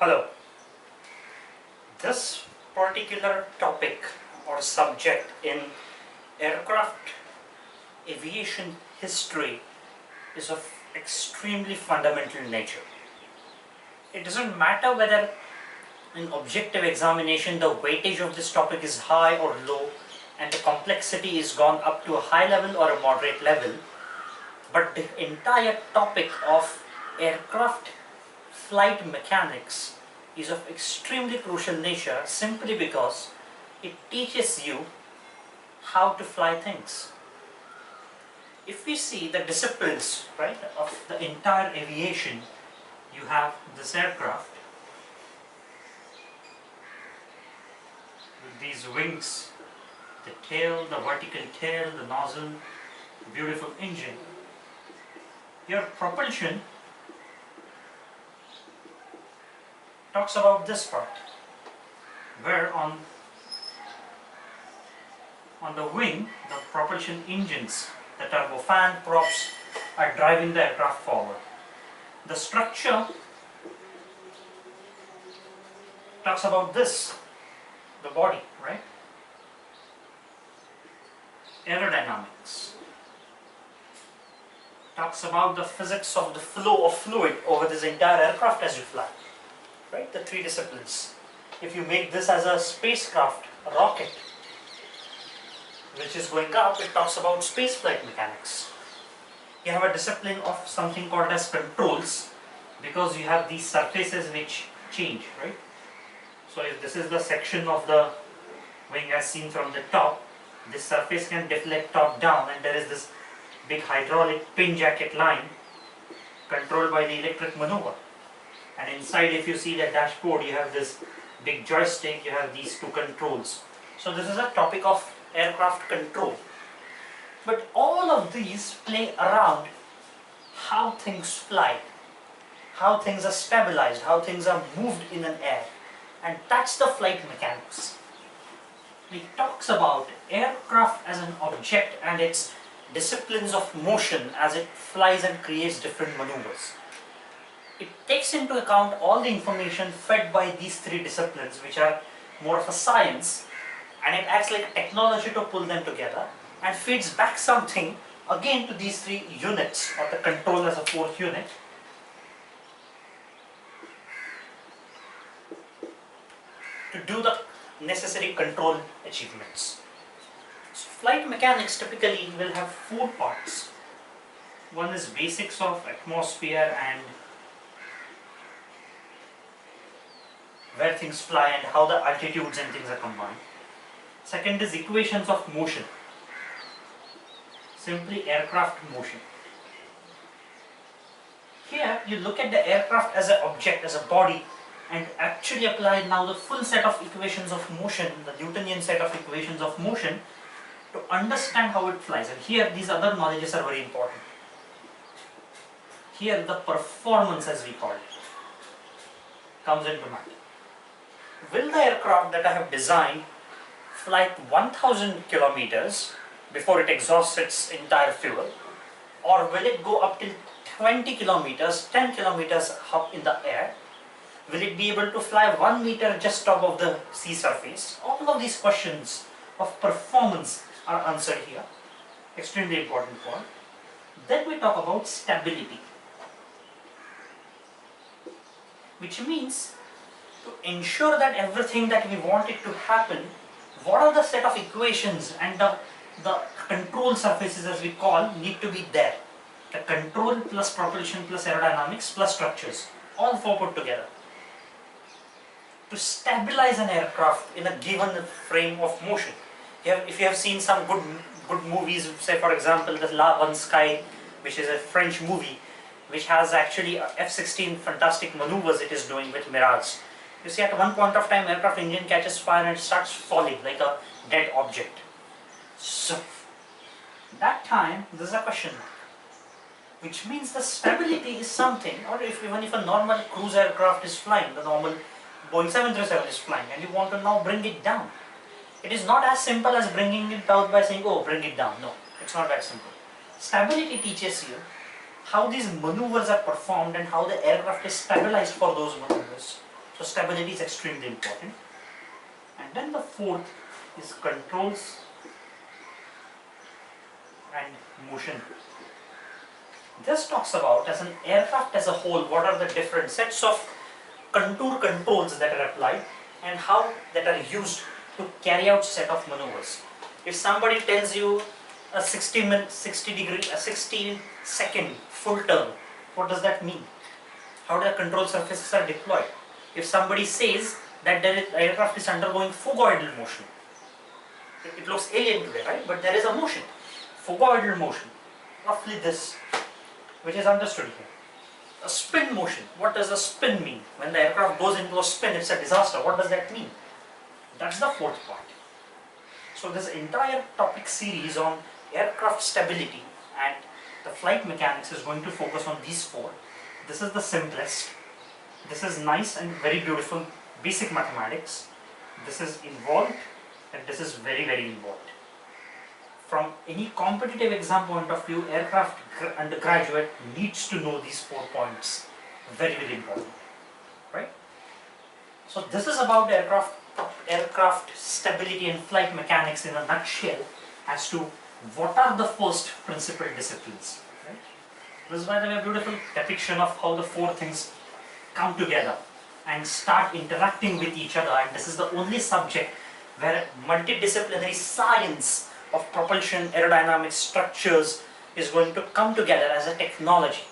Hello. This particular topic or subject in aircraft aviation history is of extremely fundamental nature. It doesn't matter whether in objective examination the weightage of this topic is high or low and the complexity is gone up to a high level or a moderate level, but the entire topic of aircraft flight mechanics is of extremely crucial nature simply because it teaches you how to fly things. If we see the disciplines, right, of the entire aviation, you have this aircraft with these wings, the tail, the vertical tail, the nozzle, beautiful engine. Your propulsion talks about this part, where on the wing, the propulsion engines, the turbofan props are driving the aircraft forward. The structure talks about this, the body, right? Aerodynamics talks about the physics of the flow of fluid over this entire aircraft as you fly. Right, the three disciplines. If you make this as a spacecraft, a rocket, which is going up, it talks about spaceflight mechanics. You have a discipline of something called as controls, because you have these surfaces which change, right? So if this is the section of the wing as seen from the top, this surface can deflect top down, and there is this big hydraulic pin jacket line controlled by the electric maneuver. And inside, if you see the dashboard, you have this big joystick, you have these two controls. So this is a topic of aircraft control. But all of these play around how things fly, how things are stabilized, how things are moved in an air. And that's the flight mechanics. It talks about aircraft as an object and its disciplines of motion as it flies and creates different maneuvers. It takes into account all the information fed by these three disciplines, which are more of a science, and it acts like technology to pull them together and feeds back something again to these three units, or the control as a fourth unit, to do the necessary control achievements. So flight mechanics typically will have four parts. One is basics of atmosphere and where things fly and how the altitudes and things are combined. Second is equations of motion, simply aircraft motion. Here you look at the aircraft as an object, as a body, and actually apply now the full set of equations of motion, the Newtonian set of equations of motion, to understand how it flies. And here these other knowledges are very important. Here the performance, as we call it, comes into matter. Will the aircraft that I have designed fly 1000 kilometers before it exhausts its entire fuel, or will it go up till 20 kilometers, 10 kilometers up in the air? Will it be able to fly 1 meter just top of the sea surface? All of these questions of performance are answered here. Extremely important point. Then we talk about stability, which means to ensure that everything that we want it to happen, what are the set of equations and the control surfaces, as we call, need to be there. The control plus propulsion plus aerodynamics plus structures, all four put together, to stabilize an aircraft in a given frame of motion. If you have seen some good movies, say for example the La One Sky, which is a French movie, which has actually F-16 fantastic maneuvers it is doing with Mirage. You see, at one point of time, aircraft engine catches fire and starts falling like a dead object. So, that time, there is a question mark, which means the stability is something, or even if a normal cruise aircraft is flying, the normal Boeing 737 is flying, and you want to now bring it down. It is not as simple as bringing it down by saying, oh, bring it down. No, it's not that simple. Stability teaches you how these maneuvers are performed and how the aircraft is stabilized for those maneuvers. So stability is extremely important. And then the fourth is controls and motion. This talks about, as an aircraft as a whole, what are the different sets of contour controls that are applied and how that are used to carry out set of maneuvers. If somebody tells you a 60-second full turn, what does that mean? How the control surfaces are deployed? If somebody says that the aircraft is undergoing phugoidal motion, it looks alien today, right? But there is a motion, phugoidal motion, roughly this, which is understood here. A spin motion, what does a spin mean? When the aircraft goes into a spin, it's a disaster. What does that mean? That's the fourth part. So this entire topic series on aircraft stability and the flight mechanics is going to focus on these four. This is the simplest. This is nice and very beautiful basic mathematics. This is involved and this is very, very involved. From any competitive exam point of view, aircraft undergraduate needs to know these 4 points. Very, very important, right? So this is about aircraft stability and flight mechanics in a nutshell as to what are the first principal disciplines. Right? This is, by the way, a beautiful depiction of how the 4 things come together and start interacting with each other, and this is the only subject where multidisciplinary science of propulsion, aerodynamics, structures is going to come together as a technology,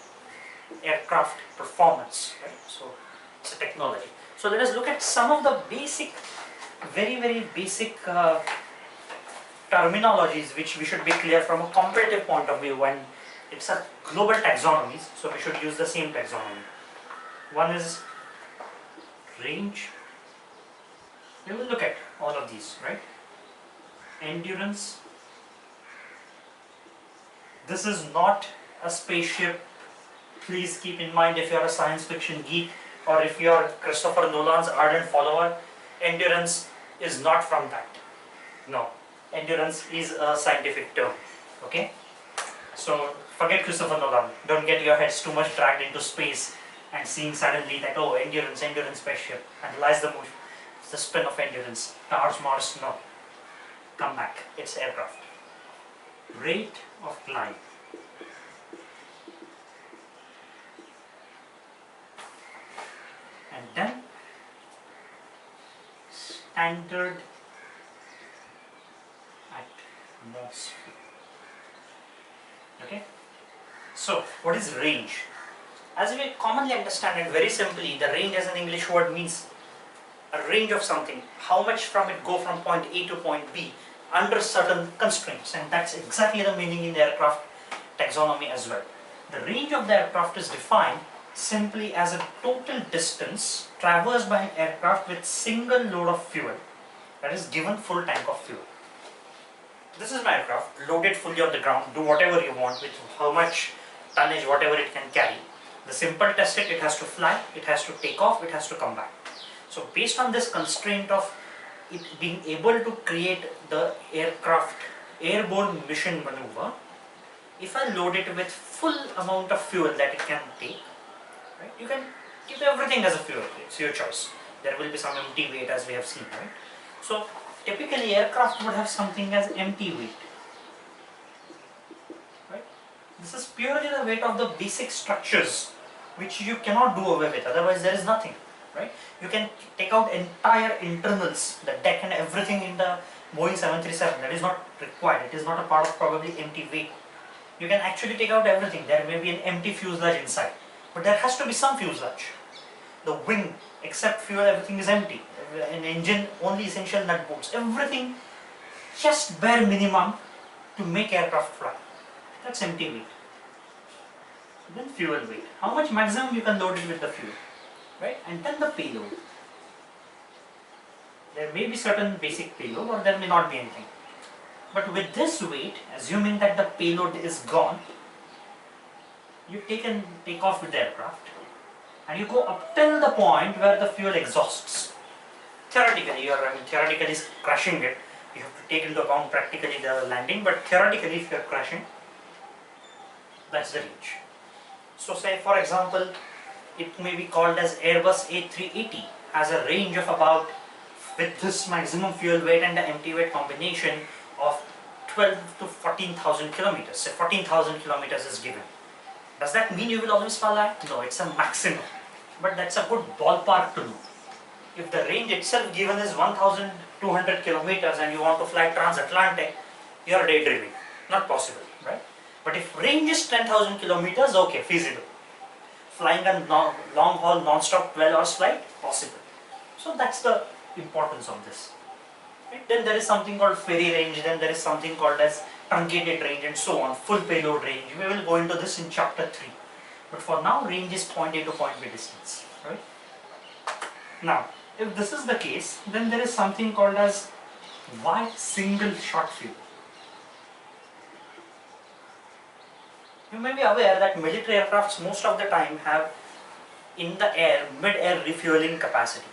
aircraft performance, right? So it's a technology. So let us look at some of the basic, very, very basic terminologies which we should be clear from a comparative point of view, when it's a global taxonomy, so we should use the same taxonomy. One is range. We will look at all of these, right? Endurance. This is not a spaceship. Please keep in mind, if you are a science fiction geek or if you are Christopher Nolan's ardent follower, endurance is not from that. No, endurance is a scientific term. Okay? So forget Christopher Nolan. Don't get your heads too much dragged into space and seeing suddenly that, oh, endurance spaceship, analyze the motion, it's the spin of endurance. Mars, no. Come back, it's aircraft. Rate of climb. And then standard atmosphere. Okay? So, what is range? As we commonly understand it very simply, the range as an English word means a range of something. How much from it go from point A to point B under certain constraints, and that's exactly the meaning in the aircraft taxonomy as well. The range of the aircraft is defined simply as a total distance traversed by an aircraft with single load of fuel, that is given full tank of fuel. This is my aircraft, loaded fully on the ground, do whatever you want with how much tonnage, whatever it can carry. The simple test it has to fly, it has to take off, it has to come back. So based on this constraint of it being able to create the aircraft airborne mission maneuver, if I load it with full amount of fuel that it can take, right, you can keep everything as a fuel, it's your choice. There will be some empty weight as we have seen, right? So typically aircraft would have something as empty weight. Right? This is purely the weight of the basic structures which you cannot do away with, otherwise there is nothing. Right? You can take out entire internals, the deck and everything in the Boeing 737, that is not required, it is not a part of probably empty weight. You can actually take out everything, there may be an empty fuselage inside, but there has to be some fuselage. The wing, except fuel, everything is empty. An engine, only essential nut bolts, everything just bare minimum to make aircraft fly. That's empty weight. Then fuel weight, how much maximum you can load it with the fuel. Right? And then the payload. There may be certain basic payload or there may not be anything. But with this weight, assuming that the payload is gone, you take off with the aircraft and you go up till the point where the fuel exhausts. Theoretically, theoretically crashing it, you have to take into account practically the landing, but theoretically if you are crashing, that's the range. So say for example, it may be called as Airbus A380 has a range of about, with this maximum fuel weight and the empty weight combination, of 12 to 14,000 kilometers. So 14,000 kilometers is given. Does that mean you will always fly? No, it's a maximum. But that's a good ballpark to know. If the range itself given is 1,200 kilometers and you want to fly transatlantic, you are daydreaming. Not possible, right? But if range is 10,000 kilometers, okay, feasible. Flying a long haul non-stop 12 hours flight, possible. So that's the importance of this. Right? Then there is something called ferry range, then there is something called as truncated range and so on, full payload range. We will go into this in chapter 3. But for now, range is point A to point B distance. Right? Now, if this is the case, then there is something called as why single shot fuel. You may be aware that military aircrafts most of the time have in the air, mid-air refueling capacity.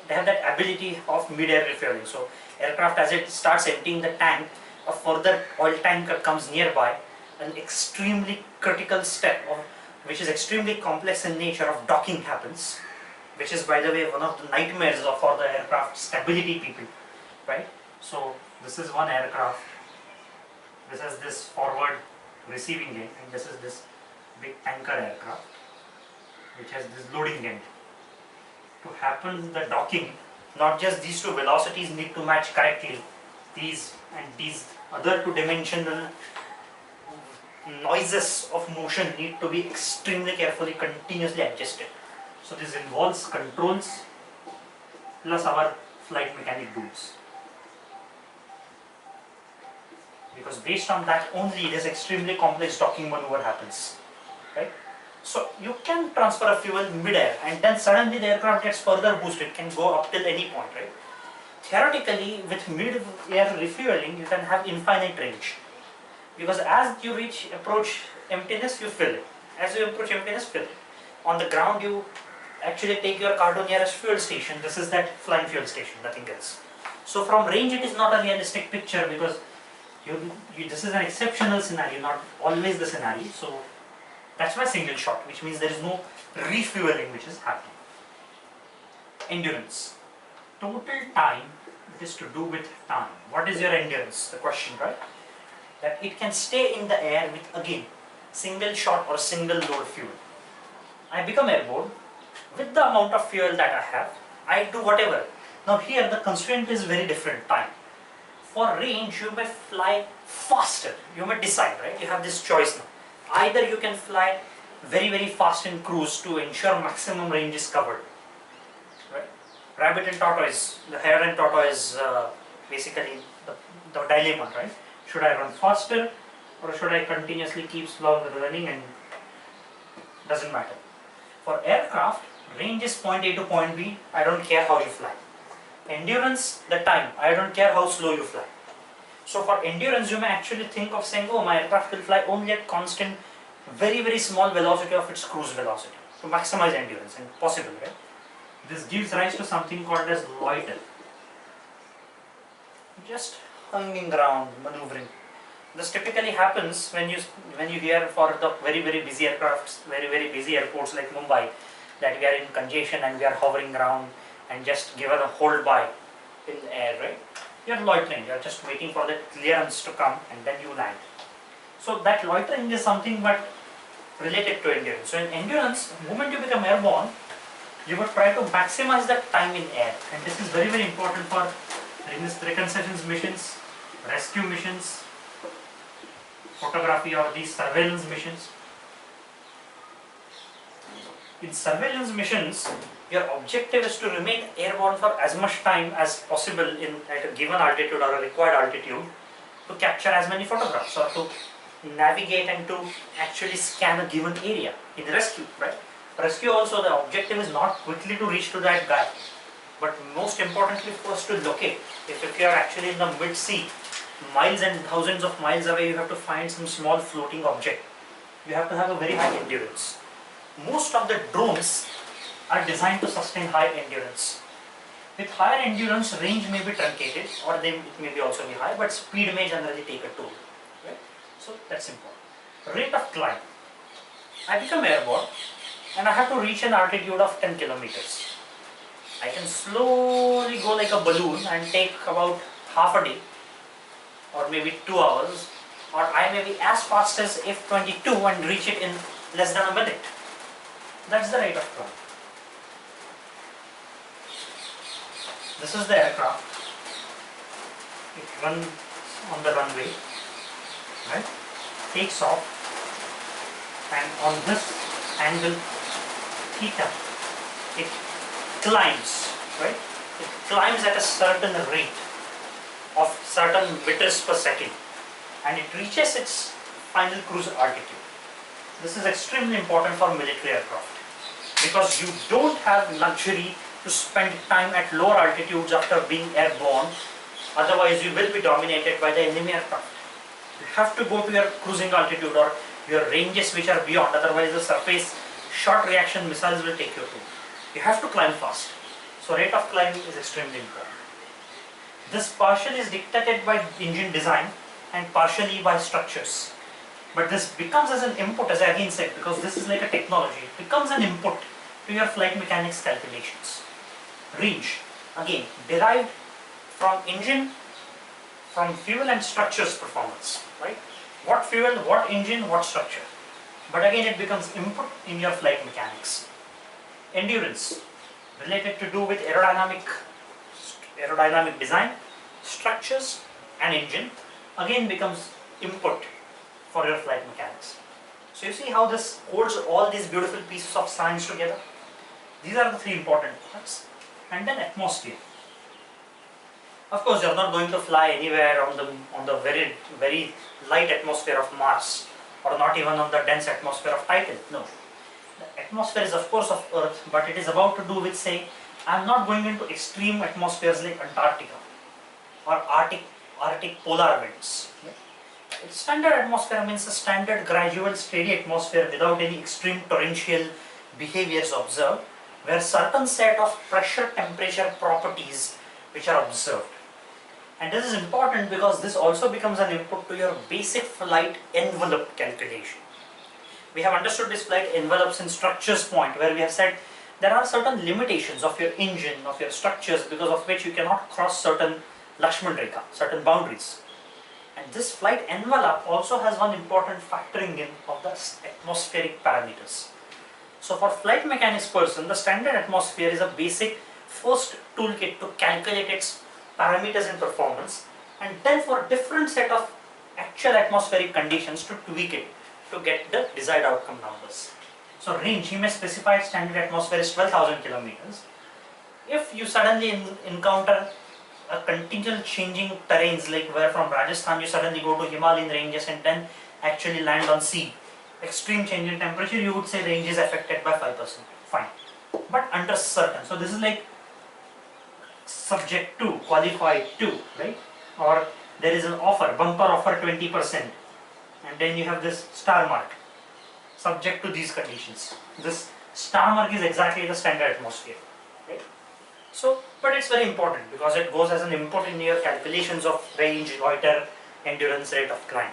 They have that ability of mid-air refueling. So aircraft, as it starts emptying the tank, a further oil tanker comes nearby. An extremely critical step, which is extremely complex in nature, of docking happens, which is, by the way, one of the nightmares for the aircraft stability people, right? So this is one aircraft. This is this forward receiving end, and this is this big tanker aircraft, which has this loading end. To happen the docking, not just these two velocities need to match correctly, these and these other two dimensional noises of motion need to be extremely carefully, continuously adjusted. So this involves controls plus our flight mechanic rules. Because based on that only, this extremely complex docking maneuver happens, right? So you can transfer a fuel mid-air and then suddenly the aircraft gets further boosted, it can go up till any point, right? Theoretically, with mid-air refueling, you can have infinite range. Because as you approach emptiness, you fill it. As you approach emptiness, fill it. On the ground, you actually take your car to nearest fuel station. This is that flying fuel station, nothing else. So from range, it is not a realistic picture because this is an exceptional scenario, not always the scenario. So that's why single shot, which means there is no refueling which is happening. Endurance. Total time, it is to do with time. What is your endurance? The question, right? That it can stay in the air with, again, single shot or single load fuel. I become airborne. With the amount of fuel that I have, I do whatever. Now here the constraint is very different, time. For range, you may fly faster. You may decide, right? You have this choice now. Either you can fly very, very fast in cruise to ensure maximum range is covered. Right? Rabbit and tortoise, the hare and tortoise, basically the dilemma, right? Should I run faster or should I continuously keep slow running, and doesn't matter. For aircraft, range is point A to point B, I don't care how you fly. Endurance, the time, I don't care how slow you fly. So for endurance, you may actually think of saying, oh, my aircraft will fly only at constant, very, very small velocity of its cruise velocity to maximize endurance, and possible, right? This gives rise to something called as loiter. Just hanging around, maneuvering. This typically happens when you hear for the very, very busy aircrafts, very, very busy airports like Mumbai, that we are in congestion and we are hovering around and just given a hold by in the air, right? You are loitering, you are just waiting for the clearance to come and then you land. So that loitering is something but related to endurance. So in endurance, the moment you become airborne, you would try to maximize the time in air, and this is very, very important for reconnaissance missions, rescue missions, photography, or these surveillance missions. In surveillance missions, your objective is to remain airborne for as much time as possible at a given altitude or a required altitude to capture as many photographs or to navigate and to actually scan a given area. In rescue, right? Rescue also, the objective is not quickly to reach to that guy, but most importantly first to locate. If you are actually in the mid-sea, miles and thousands of miles away, you have to find some small floating object. You have to have a very high endurance. Most of the drones are designed to sustain high endurance. With higher endurance, range may be truncated, or it may be also be high, but speed may generally take a toll. Right? So that's important. Rate of climb. I become airborne and I have to reach an altitude of 10 kilometers. I can slowly go like a balloon and take about half a day or maybe 2 hours, or I may be as fast as F-22 and reach it in less than a minute. That's the rate of climb. This is the aircraft. It runs on the runway, right? Takes off, and on this angle theta, it climbs, right? It climbs at a certain rate of certain meters per second, and it reaches its final cruise altitude. This is extremely important for military aircraft because you don't have luxury to spend time at lower altitudes after being airborne. Otherwise, you will be dominated by the enemy aircraft. You have to go to your cruising altitude or your ranges which are beyond. Otherwise, the surface short reaction missiles will take you to. You have to climb fast. So, rate of climb is extremely important. This partially is dictated by engine design and partially by structures. But this becomes as an input, as I again said, because this is like a technology, it becomes an input to your flight mechanics calculations. Range, again, derived from engine, from fuel and structures performance, right? What fuel, what engine, what structure. But again, it becomes input in your flight mechanics. Endurance, related to do with aerodynamic design, structures and engine, again becomes input for your flight mechanics. So you see how this holds all these beautiful pieces of science together? These are the three important parts. And then atmosphere. Of course, you are not going to fly anywhere on the very, very light atmosphere of Mars, or not even on the dense atmosphere of Titan. No. The atmosphere is of course of Earth, but it is about to do with, say, I am not going into extreme atmospheres like Antarctica or Arctic polar winds. Standard atmosphere means a standard gradual steady atmosphere without any extreme torrential behaviors observed, where certain set of pressure temperature properties which are observed. And this is important because this also becomes an input to your basic flight envelope calculation. We have understood this flight envelopes in structures point, where we have said there are certain limitations of your engine, of your structures, because of which you cannot cross certain Lakshman Rekha, certain boundaries. And this flight envelope also has one important factoring in of the atmospheric parameters. So for flight mechanics person, the standard atmosphere is a basic first toolkit to calculate its parameters and performance, and then for different set of actual atmospheric conditions to tweak it to get the desired outcome numbers. So range, he may specify standard atmosphere is 12,000 kilometers. If you suddenly encounter a contingent changing terrains, like where from Rajasthan you suddenly go to Himalayan ranges and then actually land on sea, extreme change in temperature, you would say range is affected by 5%. Fine. But under certain, so this is like subject to, qualified to, right? Or there is an offer, bumper offer 20%, and then you have this star mark, subject to these conditions. This star mark is exactly the standard atmosphere, right? So, but it's very important because it goes as an input in your calculations of range, loiter, endurance, rate of climb.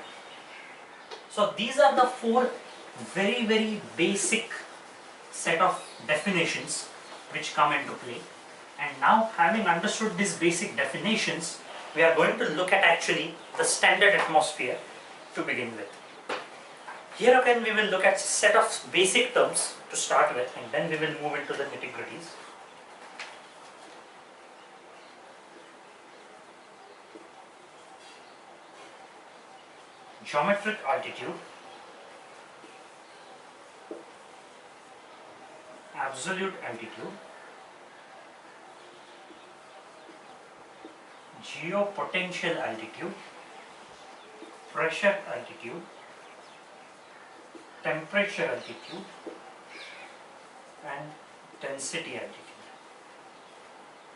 So these are the four very, very basic set of definitions which come into play. And now, having understood these basic definitions, we are going to look at actually the standard atmosphere to begin with. Here again we will look at a set of basic terms to start with, and then we will move into the nitty-gritties. Geometric altitude, absolute altitude, geopotential altitude, pressure altitude, temperature altitude, and density altitude.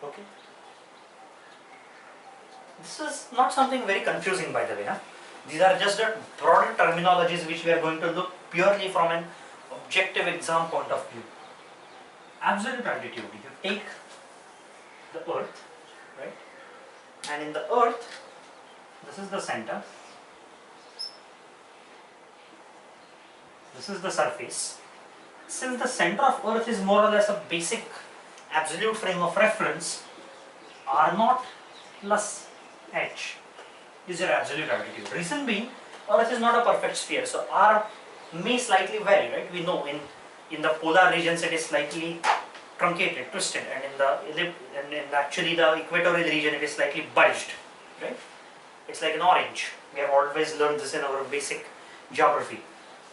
Okay. This is not something very confusing, by the way. These are just the broader terminologies which we are going to look purely from an objective exam point of view. Absolute altitude, you take the earth, right? And in the earth, this is the center, this is the surface. Since the center of earth is more or less a basic absolute frame of reference, R0 plus H is your absolute altitude. Reason being, Earth is not a perfect sphere, so R may slightly vary, right? We know in the polar regions it is slightly truncated, twisted, and in actually the equatorial region it is slightly bulged, right? It's like an orange. We have always learned this in our basic geography.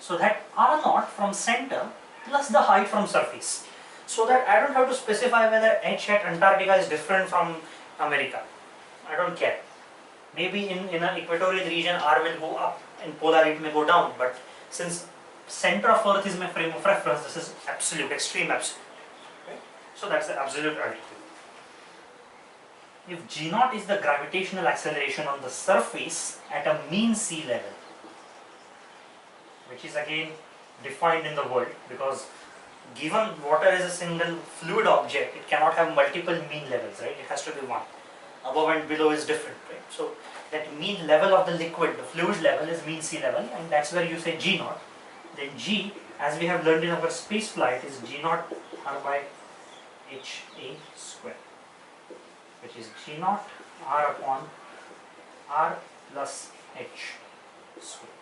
So that R0 from center plus the height from surface. So that I don't have to specify whether H at Antarctica is different from America. I don't care. Maybe in an equatorial region R will go up, in polar it may go down, but since center of Earth is my frame of reference, this is absolute, extreme absolute. Okay? So that's the absolute altitude. If G0 is the gravitational acceleration on the surface at a mean sea level, which is again defined in the world, because given water is a single fluid object, it cannot have multiple mean levels, right? It has to be one. Above and below is different, right? So that mean level of the liquid, the fluid level, is mean sea level, and that's where you say G0. Then G, as we have learned in our space flight, is G0 R by HA square, which is G0 R upon R plus H square.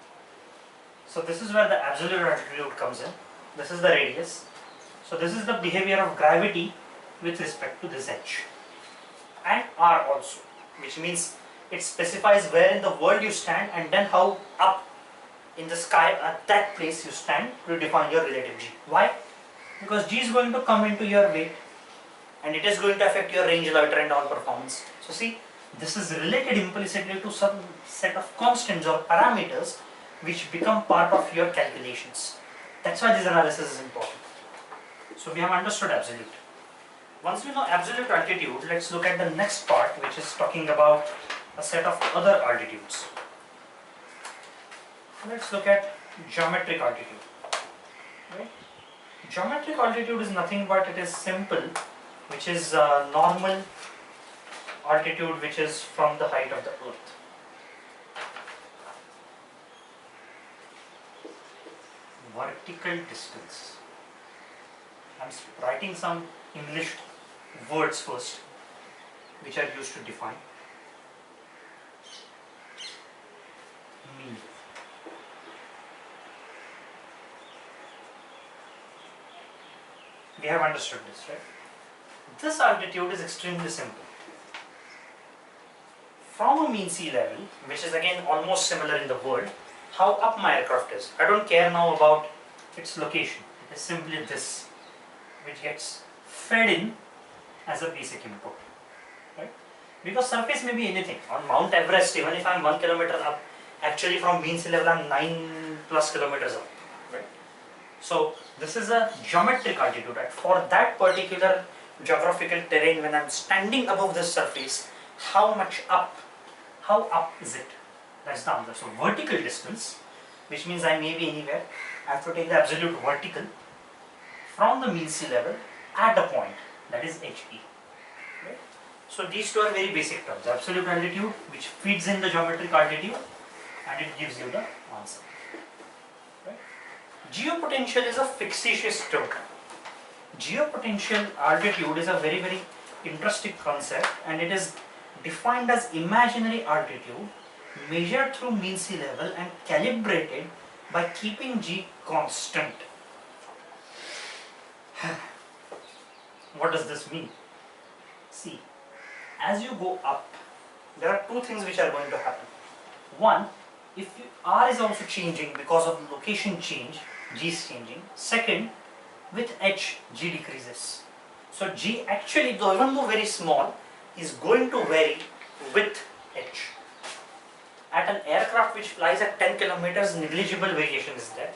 So this is where the absolute altitude comes in. This is the radius. So this is the behavior of gravity with respect to this H. And R also, which means it specifies where in the world you stand and then how up in the sky at that place you stand to define your relative G. Why? Because G is going to come into your weight and it is going to affect your range, loiter and all performance. So see, this is related implicitly to some set of constants or parameters which become part of your calculations. That's why this analysis is important. So we have understood absolute. Once we know absolute altitude, let's look at the next part, which is talking about a set of other altitudes. Let's look at geometric altitude. Right? Geometric altitude is nothing but it is simple, which is normal altitude which is from the height of the earth. Vertical distance. I'm writing some English words first, which are used to define. Mean. We have understood this, right? This altitude is extremely simple. From a mean sea level, which is again almost similar in the world, how up my aircraft is. I don't care now about its location. It is simply this, which gets fed in as a basic input, right? Because surface may be anything. On Mount Everest, even if I'm 1 kilometer up, actually from mean sea level I'm 9+ kilometers up, right? So this is a geometric altitude. For that particular geographical terrain, when I'm standing above the surface, how up is it? That's the answer. So vertical distance, which means I may be anywhere, I have to take the absolute vertical from the mean sea level at a point, that is HE. Right? So these two are very basic terms. Absolute altitude, which feeds in the geometric altitude, and it gives you the answer. Right? Geopotential is a fictitious term. Geopotential altitude is a very, very interesting concept, and it is defined as imaginary altitude measured through mean sea level and calibrated by keeping G constant. What does this mean? See, as you go up, there are two things which are going to happen. One, if R is also changing because of location change, G is changing. Second, with H, G decreases. So G actually, though even though very small, is going to vary with H. At an aircraft which flies at 10 kilometers, negligible variation is there.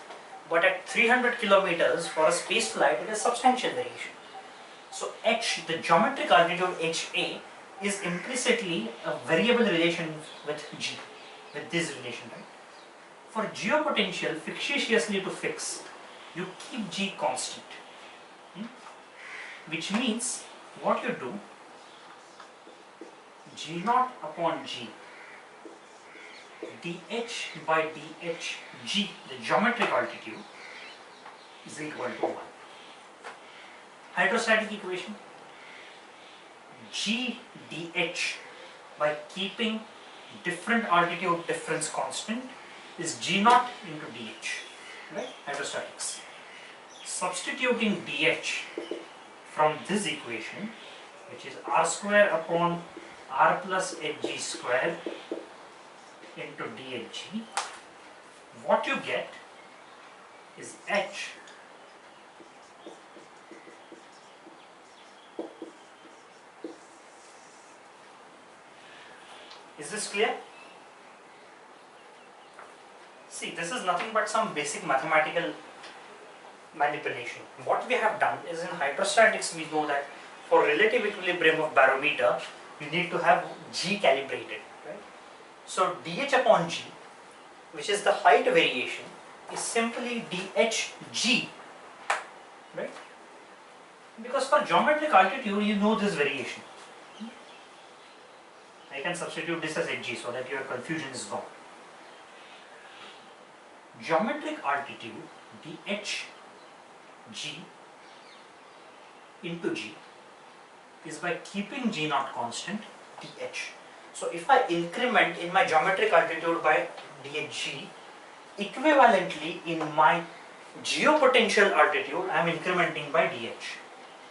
But at 300 kilometers for a space flight, it is substantial variation. So H, the geometric altitude HA, is implicitly a variable relation with G, with this relation, right? For geopotential, fictitiously to fix, you keep G constant. Which means, what you do, G0 upon G, dH by dH G, the geometric altitude, is equal to 1. Hydrostatic equation, G dH by keeping different altitude difference constant is G naught into dH, right? Hydrostatics. Substituting dH from this equation, which is R square upon R plus Hg square into dHg, what you get is H Is this clear? See, this is nothing but some basic mathematical manipulation. What we have done is in hydrostatics we know that for relative equilibrium of barometer you need to have G calibrated, right? So dH upon G, which is the height variation, is simply dHg, right? Because for geometric altitude you know this variation. I can substitute this as Hg so that your confusion is gone. Geometric altitude dHg into G is by keeping G naught constant dH. So if I increment in my geometric altitude by dHg, equivalently in my geopotential altitude I am incrementing by dH.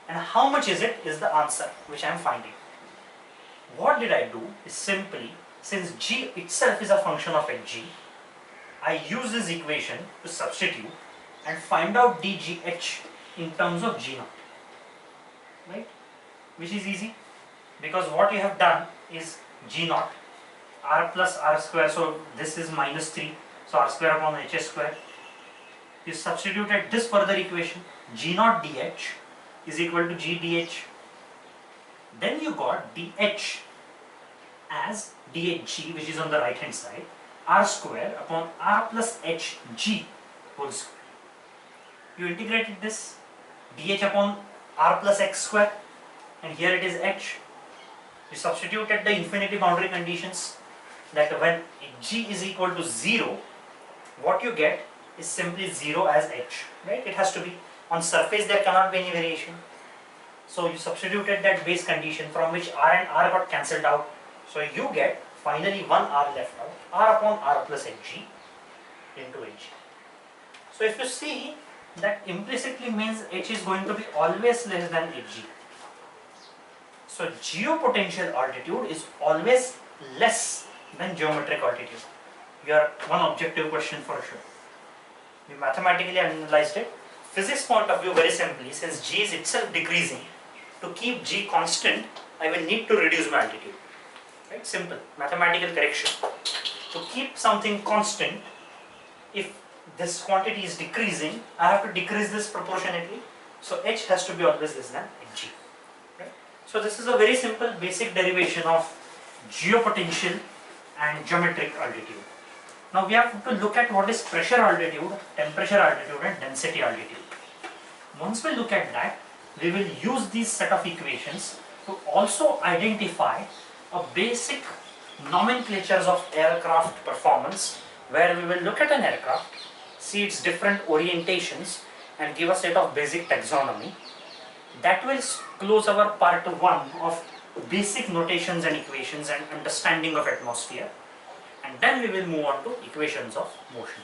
And how much is it is the answer which I am finding. What did I do is simply, since G itself is a function of Hg, I use this equation to substitute and find out dGh in terms of G naught, right? Which is easy because what you have done is G naught R plus R square, so this is minus 3, so R square upon Hs square. You substituted this further equation, G naught dH is equal to G dH. Then you got dH as dHg, which is on the right hand side, R square upon R plus Hg whole square. You integrated this dH upon R plus x square, and here it is h. You substituted the infinity boundary conditions that when g is equal to 0, what you get is simply 0 as h, right? It has to be on surface, there cannot be any variation. So you substituted that base condition from which R and R got cancelled out. So you get finally one R left out, R upon R plus Hg into Hg. So if you see, that implicitly means H is going to be always less than Hg. So geopotential altitude is always less than geometric altitude. Your one objective question for sure. We mathematically analyzed it. Physics point of view, very simply, since G is itself decreasing, to keep G constant, I will need to reduce my altitude. Right? Simple mathematical correction. To keep something constant, if this quantity is decreasing, I have to decrease this proportionately. So H has to be always less than Hg. Right? So this is a very simple basic derivation of geopotential and geometric altitude. Now we have to look at what is pressure altitude, temperature altitude and density altitude. Once we look at that, we will use these set of equations to also identify a basic nomenclatures of aircraft performance, where we will look at an aircraft, see its different orientations and give a set of basic taxonomy. That will close our part 1 of basic notations and equations and understanding of atmosphere, and then we will move on to equations of motion.